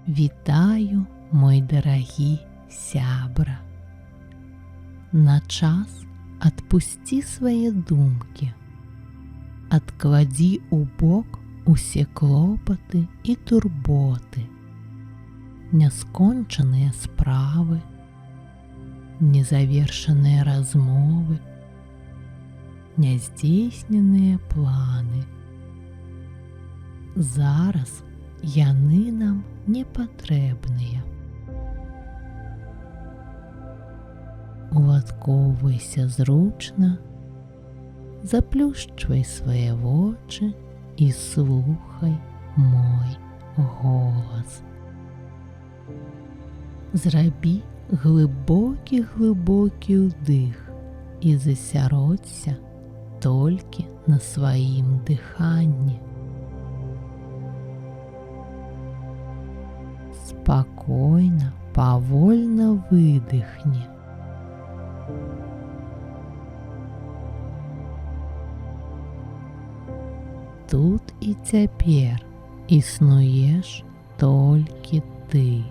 Вітаю, мой дарагі сябра. На час адпусці свае думкі. Адкладзі ў бок усе клопаты і турботы, няскончаныя справы, незавершаныя размовы, няздзейсненыя планы. Зараз яны нам не патрэбныя. Уладкоўвайся зручна, заплюшчвай свае вочы і слухай мой голас. Зрабі глыбокі ўдых і засяродься толькі на сваім дыханні. Спакойна, павольна выдыхні. Тут і цяпер існуеш толькі ты.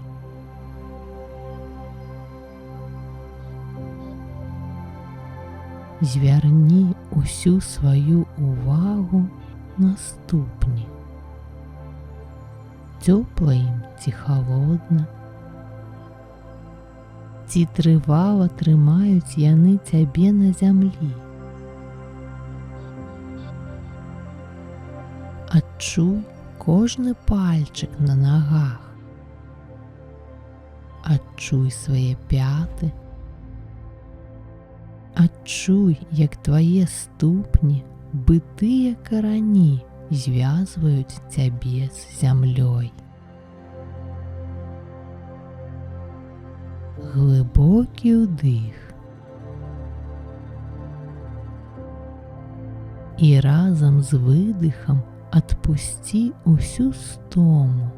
Звярні ўсю сваю увагу на ступні. Цёпла ім ці халодна? Ці трывала трымаюць яны цябе на зямлі? Адчуй кожны пальчык на нагах. Адчуй свае пяты. Адчуй, як твае ступні, бытыя карані, звязваюць цябе з зямлёй. Глыбокі ўдых. І разам з выдыхам адпусці ўсю стому,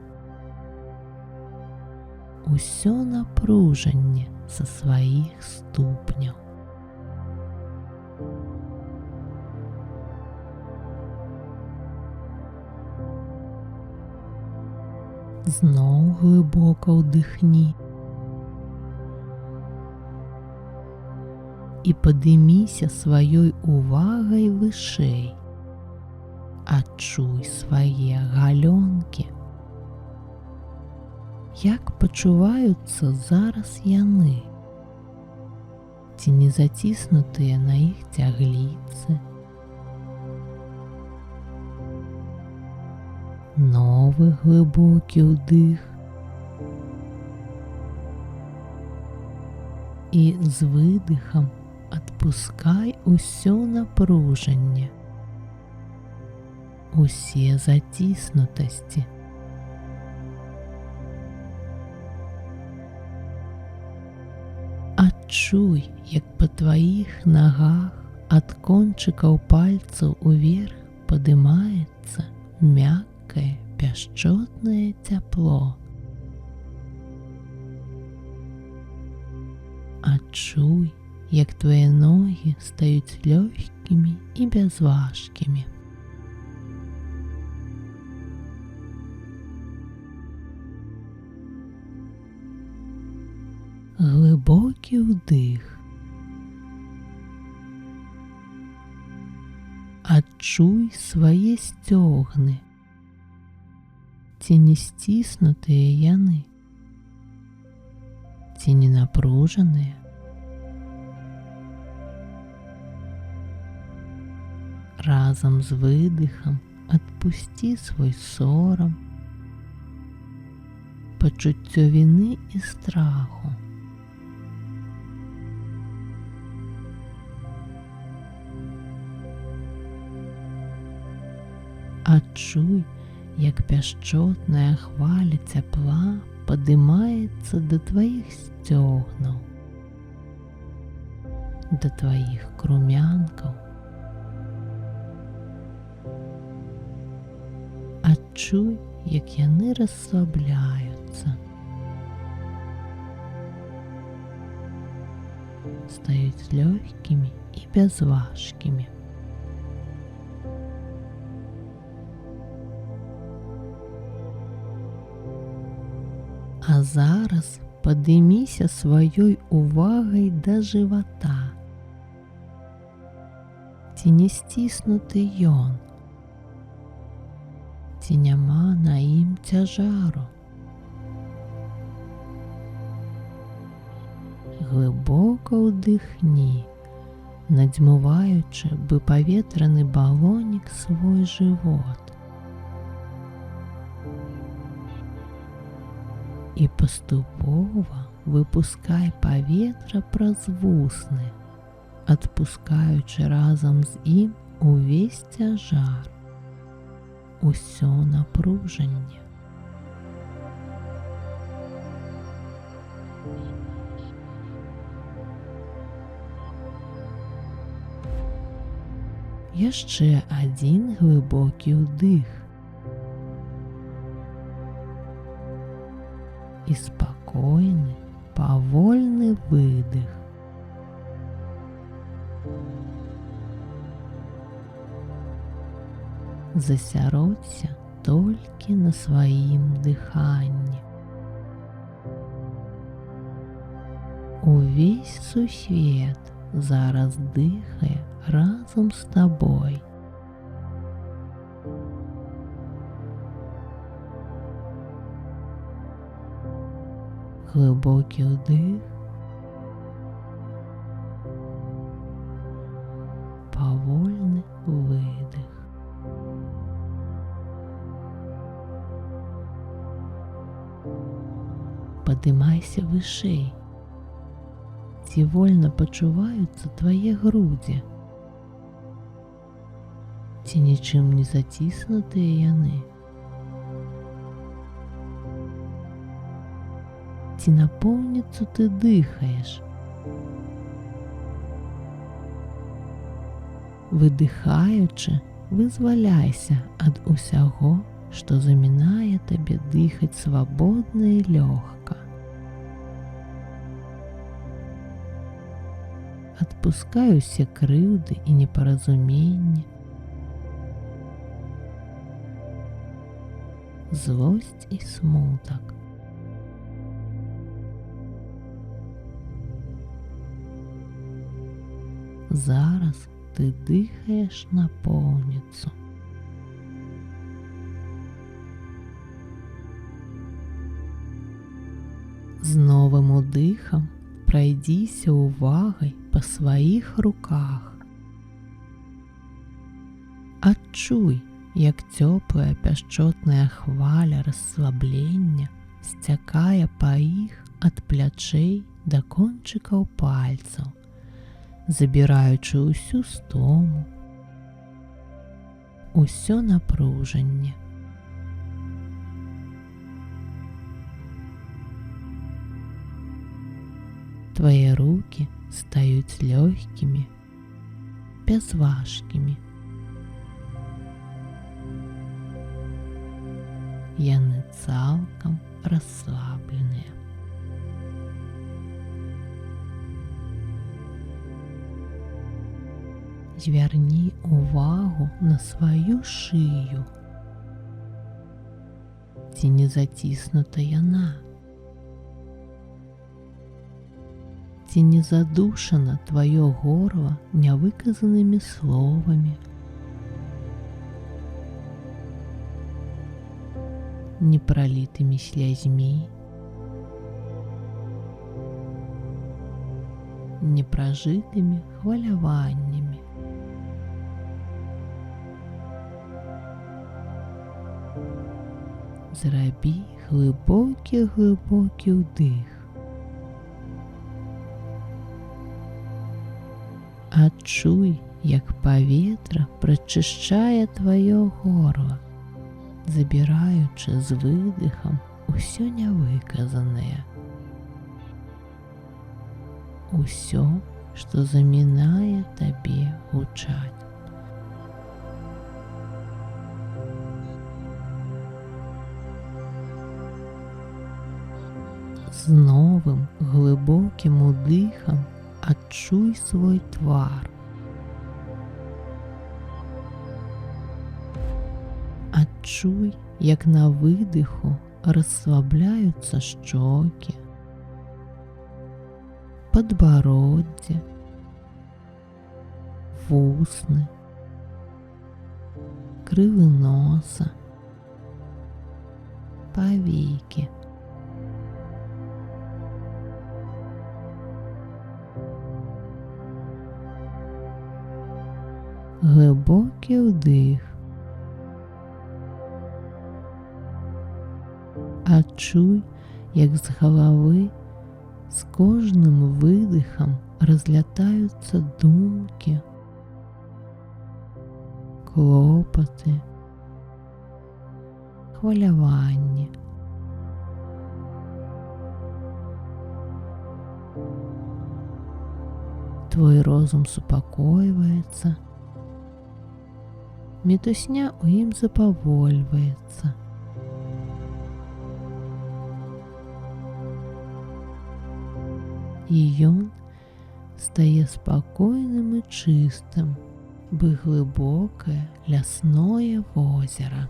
усё напружанне са сваіх ступняў. Зноў глыбока ўдыхні і падыміся сваёй увагай вышэй. Адчуй свае галёнкі. Як пачуваюцца зараз яны? Ці не заціснутыя на іх цягліцы? Новы глыбокі ўдых. І з выдыхам адпускай усё напружанне, усе заціснутасці. Адчуй, як па тваіх нагах ад кончыкаў пальцаў уверх падымаецца мяккае, пяшчотнае цяпло. Адчуй, як твае ногі стаюць лёгкімі і бязважкімі. Глыбокі ўдых. Адчуй свае сцёгны. Ці не сціснутыя яны? Ці не напружаныя? Разам з выдыхам адпусці свой сорам, пачуццё віны і страху. Адчуй, як пяшчотная хваля цяпла падымаецца да тваіх сцёгнаў, да тваіх крумянкаў. Адчуй, як яны расслабляюцца, стаюць лёгкімі і бязважкімі. А зараз падыміся сваёй увагай да жывата. Ці не сціснуты ён? Ці няма на ім цяжару? Глыбока ўдыхні, надзьмуваючы бы паветраны балонік свой жывот. І паступова выпускай паветра праз вусны, адпускаючы разам з ім увесь цяжар, усё напружанне. Яшчэ адзін глыбокі ўдых і спакойны, павольны выдых. Засяродься толькі на сваім дыханні. Увесь сусвет зараз дыхае разам з табой. Глибокий вдих, повольний видих. Подимайся вышэй. Ці вольна пачуваюцца твае грудзі? Ці нічым не заціснутыя яны? Ці напоўніцу ты дыхаеш? Выдыхаючы, вызваляйся ад усяго, што замінае табе дыхаць свабодна і лёгка. Адпускай усе крыўды і непаразуменні, злосць і смутак. Зараз ты дыхаеш напоўніцу. З новым удыхам прайдзіся увагай па сваіх руках. Адчуй, як цёплая пяшчотная хваля расслаблення сцякае па іх ад плячэй да кончыкаў пальцаў, забіраючы ўсю стому, усё напружанне. Твае рукі стаюць лёгкімі, бязважкімі. Яны цалкам расслабленыя. Звярні увагу на сваю шыю. Ці не заціснута яна? Ці не задушана тваё горла нявыказанымі словамі, непралітымі слязьмі, непражытымі хваляваннямі? Зрабі глыбокі ўдых. Адчуй, як паветра прачышчае тваё горла, забіраючы з выдыхам усё нявыказанае. Усё, што замінае табе гучаць. З новым глыбокім удыхам адчуй свой твар. Адчуй, як на выдыху расслабляются щеки, подбородье, вусны, крылы носа, повеки. Глибокий вдих. Адчуй, як з голови з кожним видихом розлітаються думки, клопоти, хвилювання. Твой розум супокоюється, метусня у ім заповольвається. І ён стає спокійним і чистим, би глибоке лясное озеро.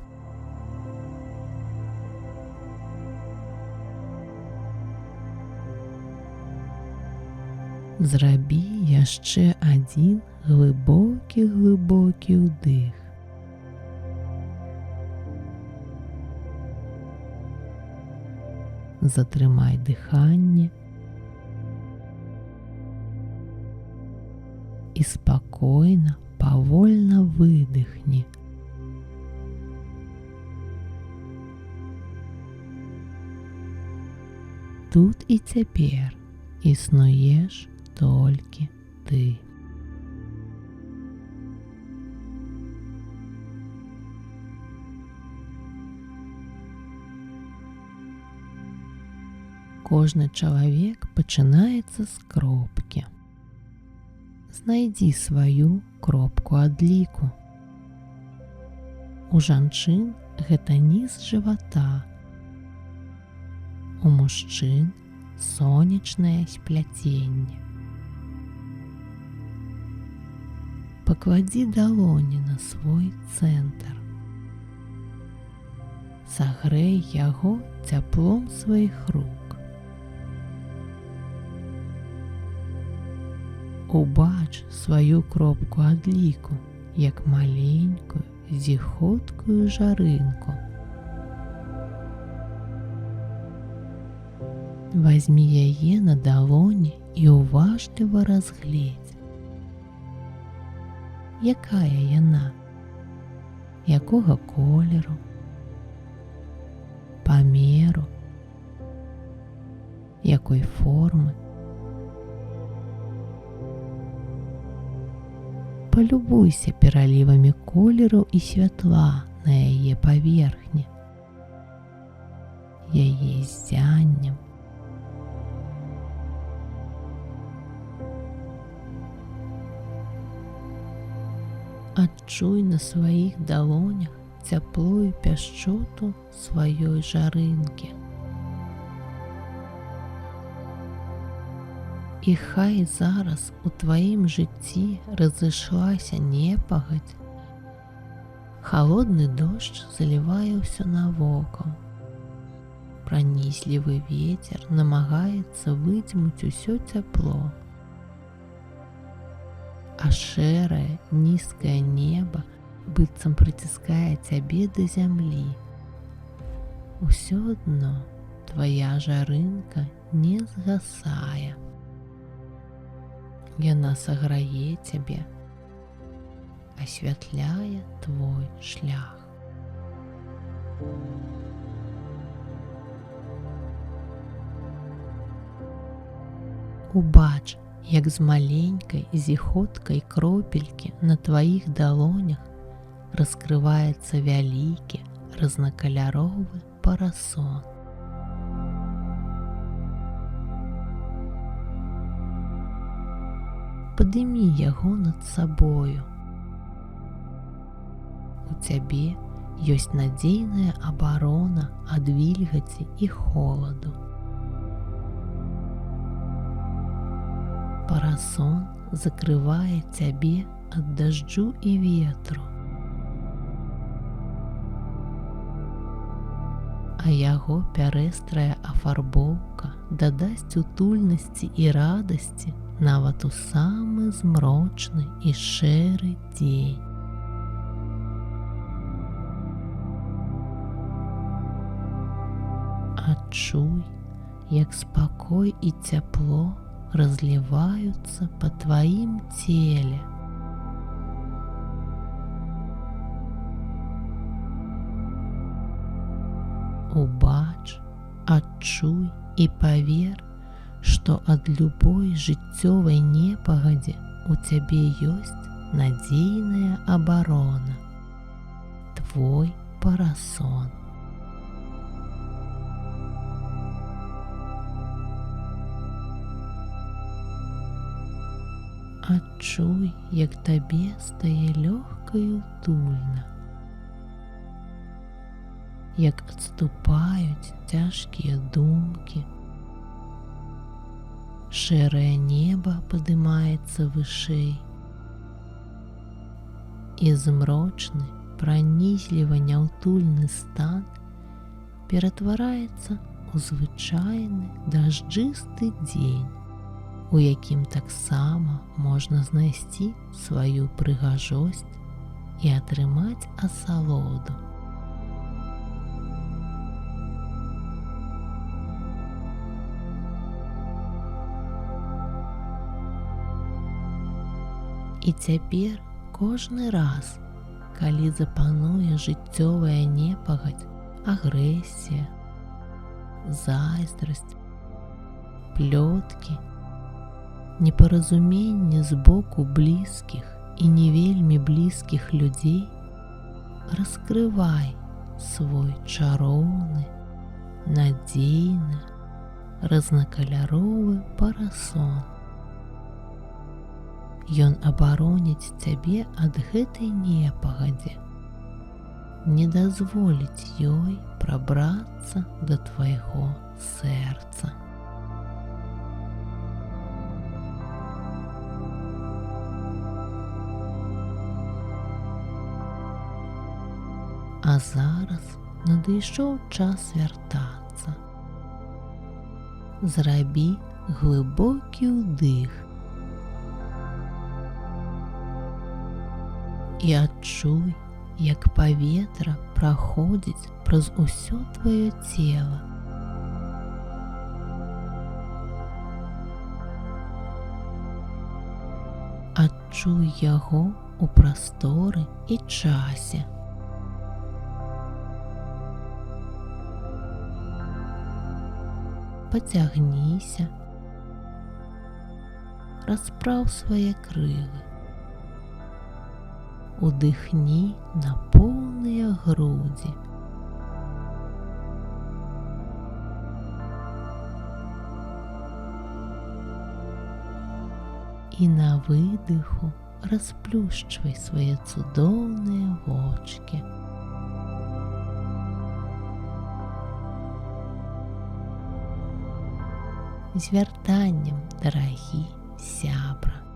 Зрабі яшчэ один глибокий вдих. Затрымай дыханне і спокойно, повольно выдохни. Тут і цяпер існуеш толькі ты. Кожны чалавек пачынаецца з кропкі. Знайдзі сваю кропку адліку. У жанчын гэта ніз жывата, у мужчын сонечнае спляценне. Пакладзі далоні на свой цэнтр. Сагрэй яго цяплом сваіх рук. Убач сваю кропку адліку, як маленькую, зіхоткую жарынку. Вазьмі яе на далоні і уважліва разгледзь. Якая яна? Якога колеру? Памеру? Якой формы? Полюбуйся пералівамі колеру і святла на яе паверхні, яе ззяннем. Адчуй на сваіх далонях цяпло і пяшчоту сваёй жарынкі. І хай зараз у тваім жыцці разышлася непагадзь, халодны дождж залівае ўсё навокал, пранізлівы вецер намагаецца выдзьмуць усё цяпло, а шэрае нізкае неба быццам прыціскае цябе да зямлі. Усё адно твая жарынка не згасае. Яна саграе цябе, асвятляе твой шлях. Убач, як з маленькай зіхоткай кропелькі на тваіх далонях раскрываецца вялікі разнакаляровы парасон. Падымі яго над сабою. У цябе ёсць надзейная абарона ад вільгаці і холаду. Парасон закрывае цябе ад дажджу і ветру. А а яго пярэстрая афарбоўка дадасць утульнасці і радасці нават у самы змрочны і шэры дзень. Адчуй, як спакой і цяпло разліваюцца па тваім целе. Убач, адчуй і павер, што ад любой жыццёвай непагадзі у цябе ёсць надзейная абарона, твой парасон. Адчуй, як табе стае лёгка і утульна, як адступаюць цяжкія думкі, шэрае неба падымаецца вышэй, і змрочны, пранізліва няўтульны стан ператвараецца ў звычайны дажджысты дзень, у якім таксама можна знайсці сваю прыгажосць і атрымаць асалоду. І цяпер кожны раз, калі запануе жыццёвая непагадзь, агрэсія, зайздрасць, плёткі, непаразуменне з боку блізкіх і не вельмі блізкіх людзей, раскрывай свой чароўны, надзейны, разнакаляровы парасон. Ён абароніць цябе ад гэтай непагадзі, не дазволіць ёй прабрацца да твайго сэрца. А зараз надышоў час вяртацца. Зрабі глыбокі ўдых і адчуй, як паветра праходзіць праз усё тваё цела. Адчуй яго ў прасторы і часе. Пацягніся, распраў свае крылы, удыхні на поўныя грудзі. І на выдыху расплюшчвай свае цудоўныя вочкі. З вяртаннем, дарагі сябра!